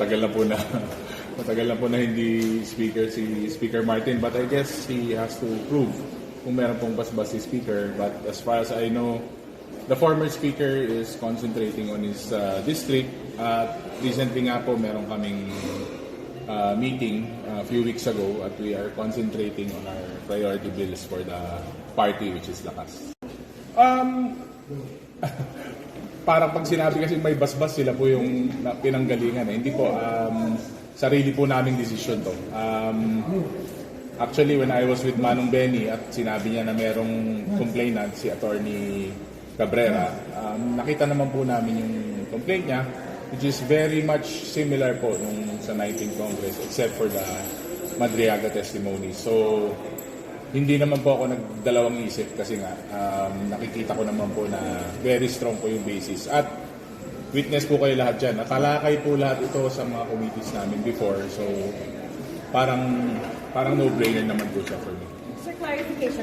matagal na po na hindi speaker si Speaker Martin, but I guess he has to prove kung meron pong basbas si Speaker. But as far as I know, the former Speaker is concentrating on his district. Recently nga po meron kaming meeting a few weeks ago at we are concentrating on our priority bills for the party, which is Lakas. Parang pag sinabi kasi may basbas, sila po yung pinanggalingan. Hindi po, sarili po naming desisyon to. Actually, when I was with Manong Benny at sinabi niya na merong complainant, si Attorney Cabrera, nakita naman po namin yung complaint niya, which is very much similar po nung sa 19th Congress except for the Madriaga testimony. So, hindi naman po ako nagdalawang isip kasi nga nakikita ko naman po na very strong po yung basis. At witness po kayo lahat dyan. Natalakay po lahat ito sa mga committees namin before. So, parang no-brainer naman po siya for me. Sir, clarification.